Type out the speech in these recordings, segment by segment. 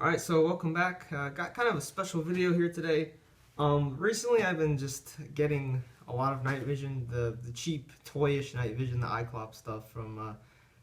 Alright, so welcome back. Got kind of a special video here today. Recently I've been just getting a lot of NightVision, the cheap, toyish NightVision, the iClop stuff from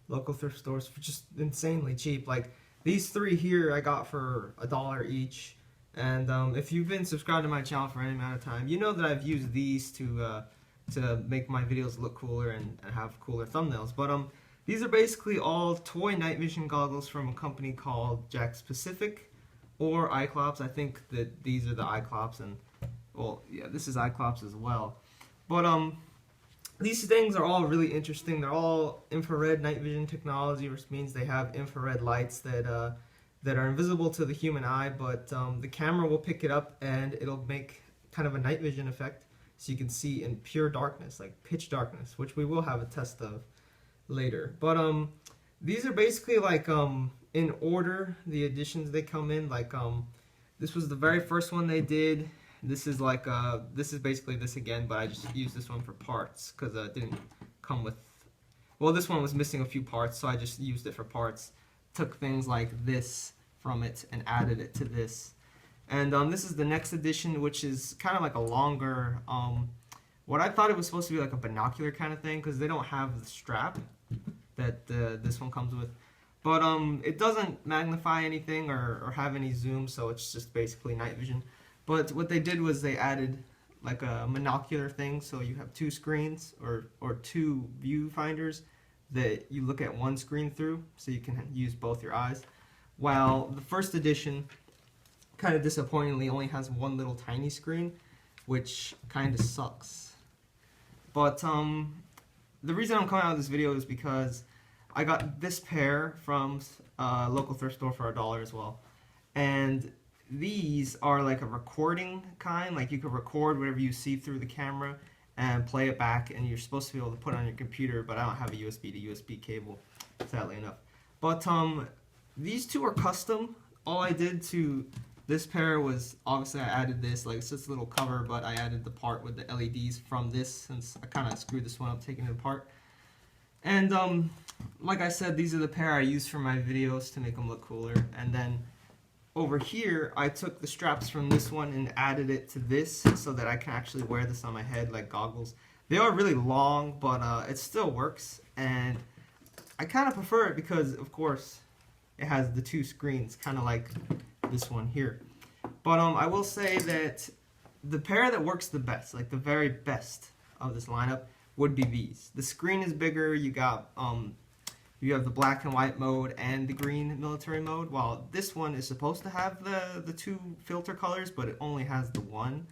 local thrift stores for just insanely cheap. Like, these three here I got for $1 each. And if you've been subscribed to my channel for any amount of time, you know that I've used these to make my videos look cooler and have cooler thumbnails. But these are basically all toy night vision goggles from a company called Jakks Pacific or iClops. I think that these are the iClops, and well, yeah, this is iClops as well. But these things are all really interesting. They're all infrared night vision technology, which means they have infrared lights that are invisible to the human eye, but the camera will pick it up and it'll make kind of a night vision effect, so you can see in pure darkness, like pitch darkness, which we will have a test of later. But these are basically like in order, the editions they come in. Like this was the very first one they did. This is like this is basically this again, but I just used this one for parts because it didn't come with, well, this one was missing a few parts, so I just used it for parts. Took things like this from it and added it to this. And this is the next edition, which is kind of like a longer, what I thought it was supposed to be like a binocular kind of thing, because they don't have the strap that this one comes with. But it doesn't magnify anything or have any zoom, so it's just basically night vision. But what they did was they added like a monocular thing, so you have two screens or two viewfinders that you look at one screen through, so you can use both your eyes. While the first edition, kind of disappointingly, only has one little tiny screen, which kind of sucks. But the reason I'm coming out with this video is because I got this pair from a local thrift store for $1 as well. And these are like a recording kind, like you can record whatever you see through the camera and play it back, and you're supposed to be able to put it on your computer, but I don't have a USB to USB cable, sadly enough. But these two are custom. All I did to this pair was, obviously I added this, like it's just a little cover, but I added the part with the LEDs from this, since I kind of screwed this one up taking it apart. And like I said, these are the pair I use for my videos to make them look cooler. And then over here, I took the straps from this one and added it to this so that I can actually wear this on my head like goggles. They are really long, but it still works, and I kind of prefer it because, of course, it has the two screens, kind of like this one here. But I will say that the pair that works the best, like the very best of this lineup, would be these. The screen is bigger. You got you have the black and white mode and the green military mode, while this one is supposed to have the two filter colors, but it only has the one,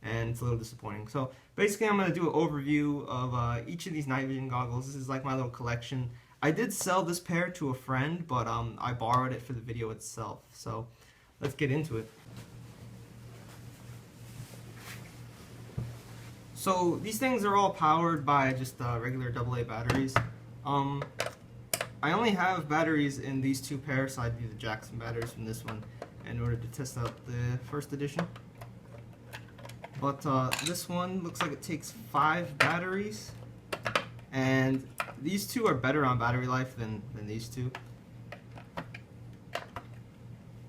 and it's a little disappointing. So basically I'm going to do an overview of each of these night vision goggles. This is like my little collection. I did sell this pair to a friend, but I borrowed it for the video itself. So let's get into it. So these things are all powered by just regular AA batteries. I only have batteries in these two pairs, so I'd use the Jackson batteries from this one in order to test out the first edition. But this one looks like it takes 5 batteries, and these two are better on battery life than these two.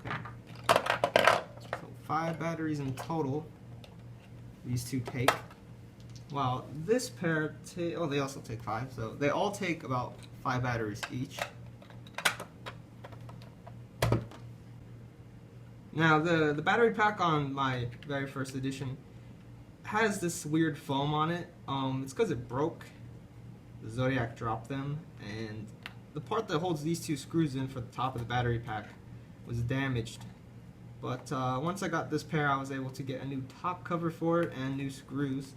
Okay. So 5 batteries in total these two take. Wow, this pair, oh, they also take 5, so they all take about 5 batteries each. Now, the battery pack on my very first edition has this weird foam on it. It's because it broke. The Zodiac dropped them, and the part that holds these two screws in for the top of the battery pack was damaged. But once I got this pair, I was able to get a new top cover for it and new screws.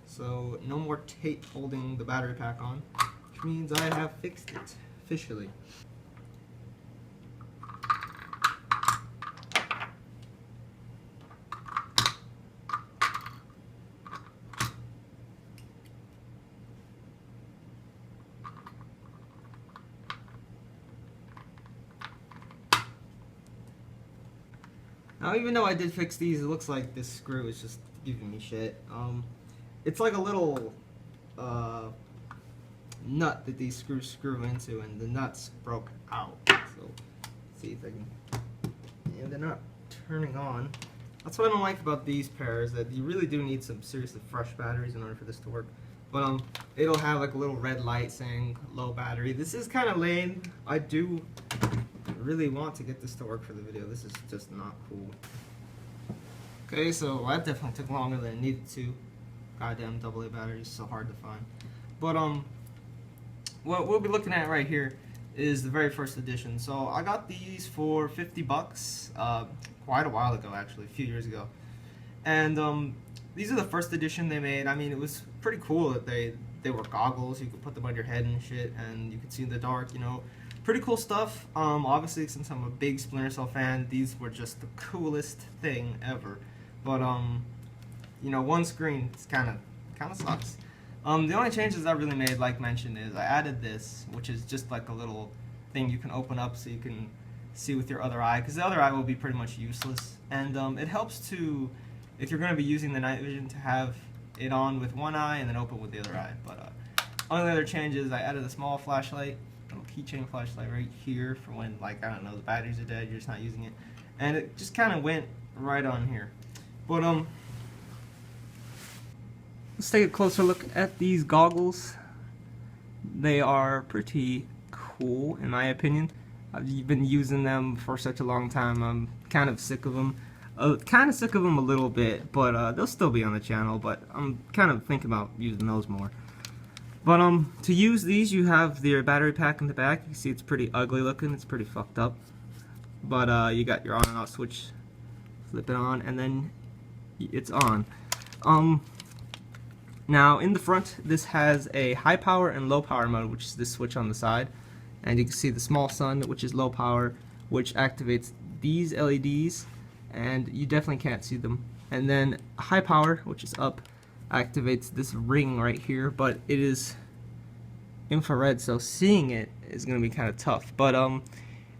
So no more tape holding the battery pack on, which means I have fixed it officially. Now, even though I did fix these, it looks like this screw is just giving me shit. It's like a little nut that these screws screw into, and the nuts broke out. So, let's see if I can. and they're not turning on. That's what I don't like about these pairs, that you really do need some seriously fresh batteries in order for this to work. But it'll have like a little red light saying low battery. This is kind of lame. I do really want to get this to work for the video. This is just not cool. Okay, so that definitely took longer than it needed to. Goddamn AA batteries, so hard to find. But what we'll be looking at right here is the very first edition. So I got these for 50 bucks quite a while ago, actually, a few years ago. And these are the first edition they made. I mean, it was pretty cool that they were goggles. You could put them on your head and shit, and you could see in the dark, you know. Pretty cool stuff. Obviously, since I'm a big Spinxtercell fan, these were just the coolest thing ever. But you know, one screen kind of sucks. The only changes I really made, like mentioned, is I added this, which is just like a little thing you can open up so you can see with your other eye, because the other eye will be pretty much useless. And it helps to, if you're going to be using the night vision, to have it on with one eye and then open with the other eye. But only other changes, I added a small flashlight, little keychain flashlight right here for when, like, I don't know, the batteries are dead, you're just not using it. And it just kind of went right on here. But let's take a closer look at these goggles. They are pretty cool, in my opinion. I've been using them for such a long time. I'm kind of sick of them. Kind of sick of them a little bit, but they'll still be on the channel. But I'm kind of thinking about using those more. But to use these, you have their battery pack in the back. You can see it's pretty ugly looking. It's pretty fucked up. But you got your on and off switch. Flip it on, and then it's on. Now in the front, this has a high power and low power mode, which is this switch on the side, and you can see the small sun, which is low power, which activates these LEDs, and you definitely can't see them. And then high power, which is up, activates this ring right here, but it is infrared, so seeing it is going to be kind of tough. But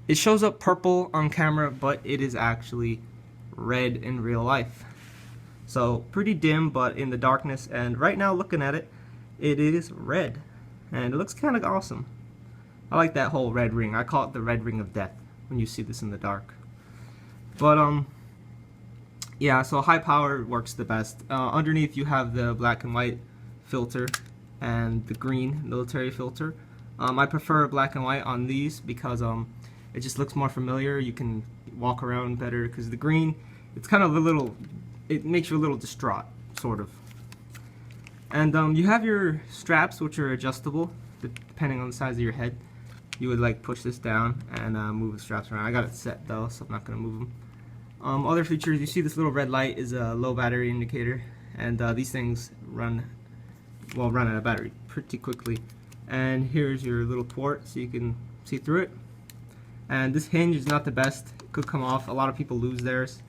it shows up purple on camera, but it is actually red in real life. So pretty dim, but in the darkness, and right now looking at it, it is red, and it looks kind of awesome. I like that whole red ring. I call it the red ring of death when you see this in the dark. But yeah, so high power works the best. Underneath you have the black and white filter and the green military filter. I prefer black and white on these because it just looks more familiar. You can walk around better, because the green, it's kind of a little, it makes you a little distraught, sort of. And you have your straps, which are adjustable depending on the size of your head. You would like push this down and move the straps around. I got it set though, so I'm not going to move them. Other features, you see this little red light is a low battery indicator, and these things run out of battery pretty quickly. And here's your little port so you can see through it. And this hinge is not the best. It could come off. A lot of people lose theirs.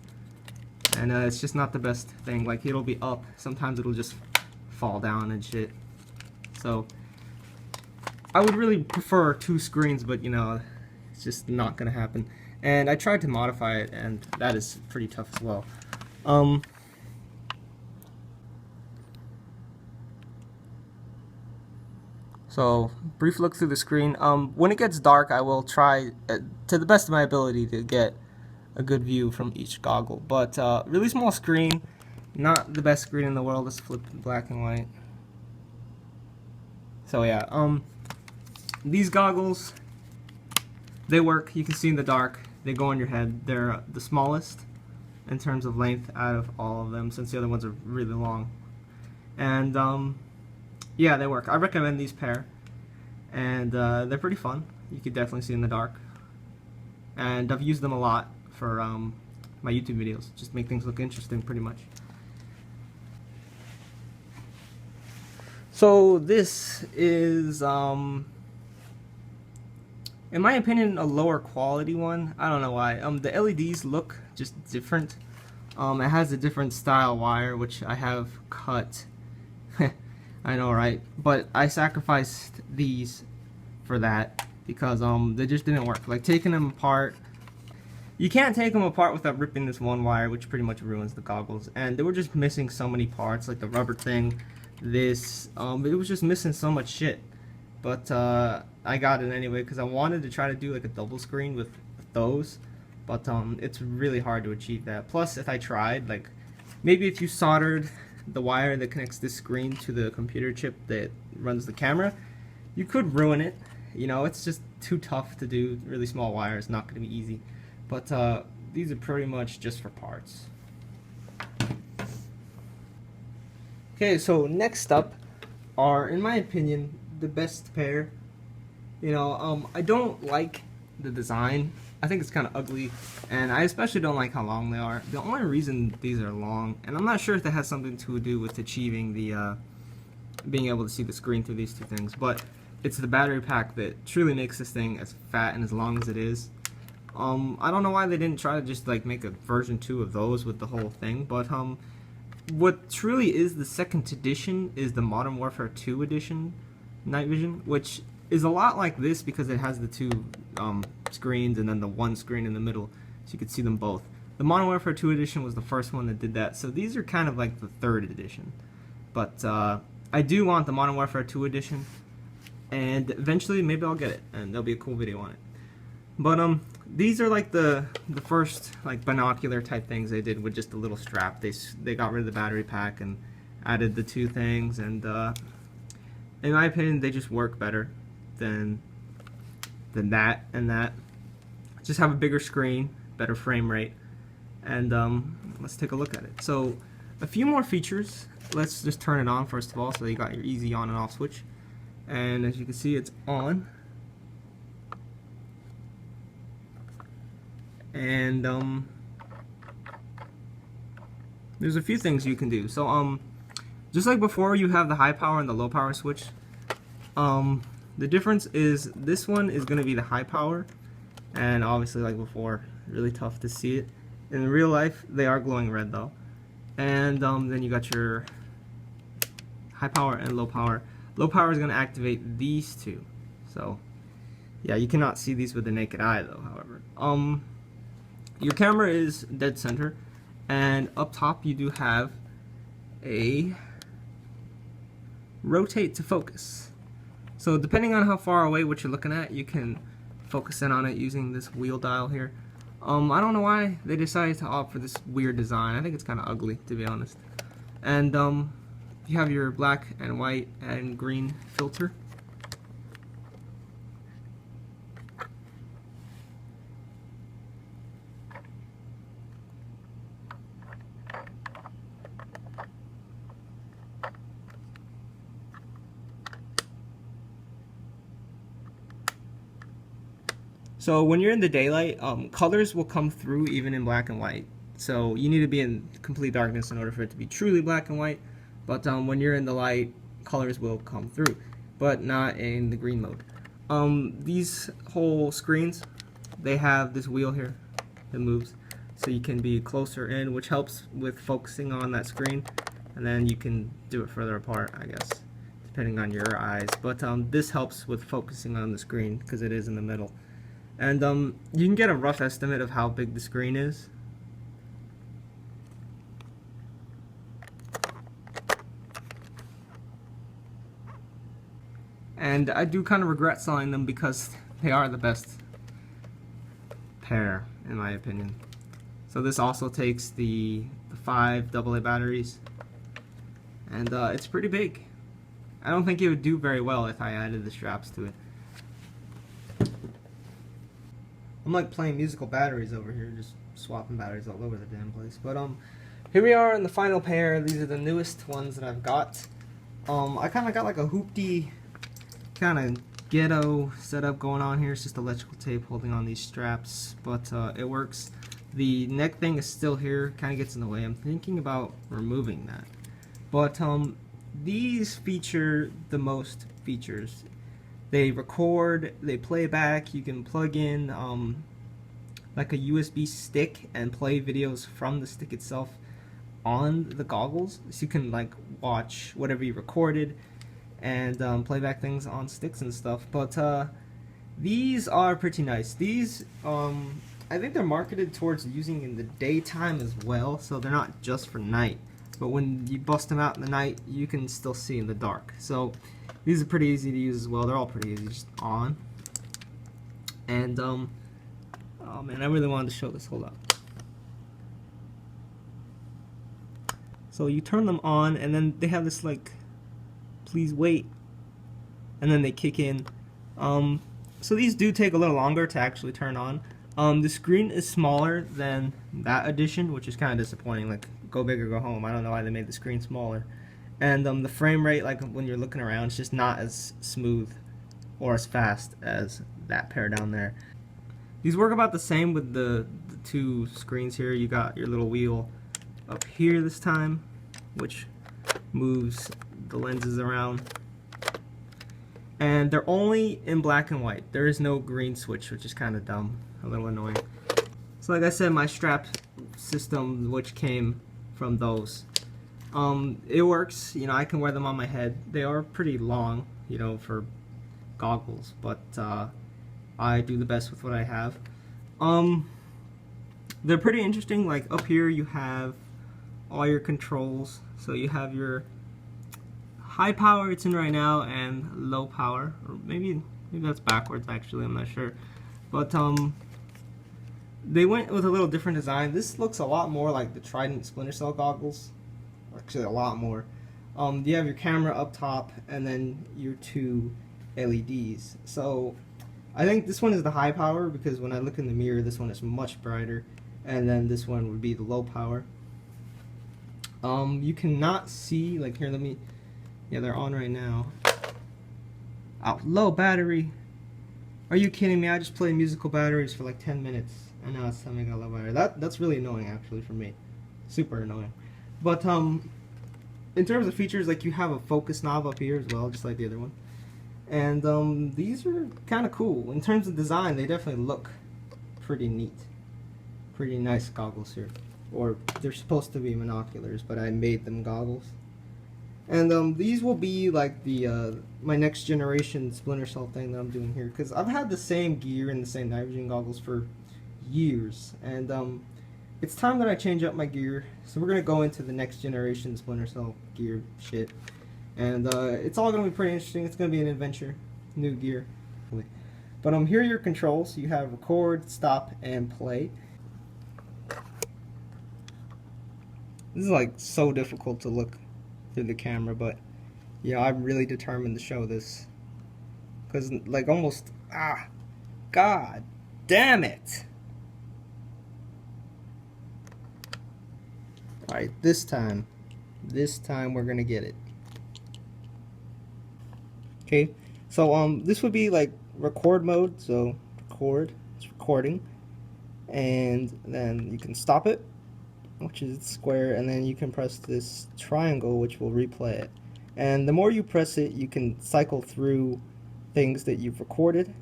And it's just not the best thing. Like, it'll be up. Sometimes it'll just fall down and shit. So I would really prefer two screens, but you know, it's just not gonna happen. And I tried to modify it, and that is pretty tough as well. So, brief look through the screen. When it gets dark, I will try, to the best of my ability, to get a good view from each goggle. But really small screen, not the best screen in the world. Let's flip black and white. So yeah, these goggles, they work. You can see in the dark. They go on your head. They're the smallest in terms of length out of all of them, since the other ones are really long. And yeah, they work. I recommend these pair, and they're pretty fun. You can definitely see in the dark, and I've used them a lot for my YouTube videos. Just make things look interesting, pretty much. So this is, in my opinion, a lower quality one. I don't know why. The LEDs look just different. It has a different style wire, which I have cut. I know, right? But I sacrificed these for that because they just didn't work. Like, taking them apart, you can't take them apart without ripping this one wire, which pretty much ruins the goggles. And they were just missing so many parts, like the rubber thing, this, it was just missing so much shit. But I got it anyway because I wanted to try to do like a double screen with those, but it's really hard to achieve that. Plus, if I tried, like, maybe if you soldered the wire that connects this screen to the computer chip that runs the camera, you could ruin it. You know, it's just too tough to do. Really small wire is not going to be easy. But these are pretty much just for parts. Okay, so next up are, in my opinion, the best pair. You know, I don't like the design. I think it's kind of ugly, and I especially don't like how long they are. The only reason these are long, and I'm not sure if that has something to do with achieving the being able to see the screen through these two things, but it's the battery pack that truly makes this thing as fat and as long as it is. I don't know why they didn't try to just like make a version 2 of those with the whole thing, but what truly is the second edition is the Modern Warfare 2 edition NightVision, which is a lot like this because it has the two screens and then the one screen in the middle, so you could see them both. The Modern Warfare 2 edition was the first one that did that, so these are kind of like the third edition. But I do want the Modern Warfare 2 edition, and eventually maybe I'll get it, and there'll be a cool video on it. But these are like the first like binocular type things they did with just a little strap. They got rid of the battery pack and added the two things, and in my opinion they just work better than that and that. Just have a bigger screen, better frame rate, and let's take a look at it. So a few more features. Let's just turn it on first of all, so you got your easy on and off switch, and as you can see it's on. And there's a few things you can do. So just like before, you have the high power and the low power switch. The difference is this one is going to be the high power, and obviously like before, really tough to see it. In real life, they are glowing red though. And then you got your high power and low power. Low power is going to activate these two. So yeah, you cannot see these with the naked eye though, however. Your camera is dead center, and up top you do have a rotate to focus. So depending on how far away what you're looking at, you can focus in on it using this wheel dial here. I don't know why they decided to opt for this weird design. I think it's kind of ugly, to be honest. And you have your black and white and green filter. So when you're in the daylight, colors will come through even in black and white. So you need to be in complete darkness in order for it to be truly black and white. But when you're in the light, colors will come through, but not in the green mode. These whole screens, they have this wheel here that moves, so you can be closer in, which helps with focusing on that screen, and then you can do it further apart, I guess, depending on your eyes. But this helps with focusing on the screen because it is in the middle. And you can get a rough estimate of how big the screen is. And I do kind of regret selling them because they are the best pair, in my opinion. So this also takes the 5 AA batteries, and it's pretty big. I don't think it would do very well if I added the straps to it. I'm like playing musical batteries over here, just swapping batteries all over the damn place. But here we are in the final pair. These are the newest ones that I've got. I kind of got like a hoopty kind of ghetto setup going on here. It's just electrical tape holding on these straps, but it works. The neck thing is still here, kind of gets in the way. I'm thinking about removing that. But these feature the most features. They record, they play back, you can plug in like a USB stick and play videos from the stick itself on the goggles, so you can like watch whatever you recorded and play back things on sticks and stuff. But these are pretty nice. These I think they're marketed towards using in the daytime as well, so they're not just for night, but when you bust them out in the night you can still see in the dark. So these are pretty easy to use as well. They're all pretty easy, just on. And Oh man, I really wanted to show this. Hold up. So you turn them on, and then they have this like, please wait, and then they kick in. So these do take a little longer to actually turn on. The screen is smaller than that edition, which is kind of disappointing. Like, go big or go home. I don't know why they made the screen smaller. And the frame rate, like when you're looking around, it's just not as smooth or as fast as that pair down there. These work about the same with the two screens here. You got your little wheel up here this time, which moves the lenses around. And they're only in black and white. There is no green switch, which is kind of dumb, a little annoying. So like I said, my strap system, which came from those, it works. You know, I can wear them on my head. They are pretty long, you know, for goggles, but I do the best with what I have. They're pretty interesting. Like up here you have all your controls. So you have your high power it's in right now and low power, or maybe that's backwards actually, I'm not sure. But they went with a little different design. This looks a lot more like the Trident Splintercell goggles, actually a lot more. You have your camera up top and then your two LEDs. So I think this one is the high power because when I look in the mirror, this one is much brighter, and then this one would be the low power. You cannot see, like here, let me, yeah, they're on right now. Oh, low battery. Are you kidding me? I just played musical batteries for like 10 minutes, and now it's telling me I got low battery. That's really annoying actually for me. Super annoying. But in terms of features, like you have a focus knob up here as well, just like the other one. And these are kind of cool. In terms of design, they definitely look pretty neat. Pretty nice goggles here. Or they're supposed to be binoculars, but I made them goggles. And these will be like the my next generation Splintercell thing that I'm doing here, because I've had the same gear and the same NightVision goggles for years, and it's time that I change up my gear. So we're gonna go into the next generation Splintercell gear shit, and it's all gonna be pretty interesting. It's gonna be an adventure, new gear. But here are your controls. You have record, stop, and play. This is like so difficult to look through the camera, but yeah, I'm really determined to show this, because like almost, god damn it. Alright, this time we're gonna get it. Okay, so this would be like record mode. So record, it's recording, and then you can stop it, which is square, and then you can press this triangle, which will replay it. And the more you press it, you can cycle through things that you've recorded.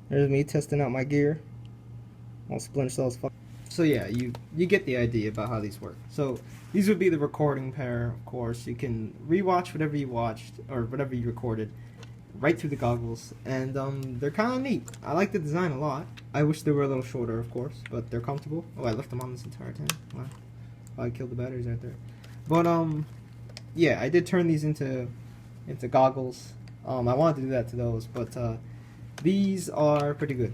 There's me testing out my gear. All Splintercell's fun. So yeah, you get the idea about how these work. So these would be the recording pair, of course. You can rewatch whatever you watched or whatever you recorded right through the goggles, and they're kind of neat. I like the design a lot. I wish they were a little shorter, of course, but they're comfortable. Oh, I left them on this entire time. Wow, I killed the batteries right there. But yeah, I did turn these into goggles. I wanted to do that to those, but these are pretty good.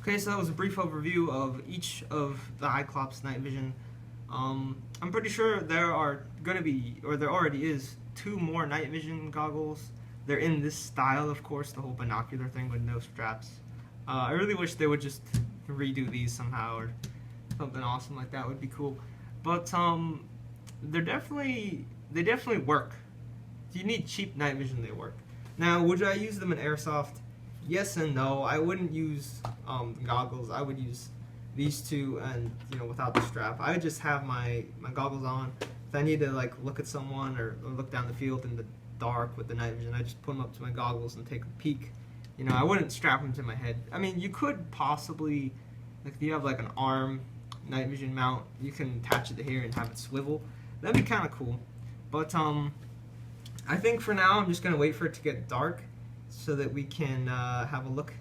Okay, so that was a brief overview of each of the iClops NightVision. I'm pretty sure there are going to be, or there already is, 2 more NightVision goggles. They're in this style, of course, the whole binocular thing with no straps. I really wish they would just redo these somehow, or something awesome like that would be cool. But they definitely work. If you need cheap NightVision, they work. Now, would I use them in airsoft? Yes and no. I wouldn't use goggles. I would use these two, and without the strap. I would just have my goggles on. If I need to like look at someone or look down the field in the dark with the NightVision, I just put them up to my goggles and take a peek. I wouldn't strap them to my head. I mean, you could possibly, like if you have like an arm NightVision mount, you can attach it to here and have it swivel. That'd be kind of cool. But I think for now I'm just gonna wait for it to get dark so that we can have a look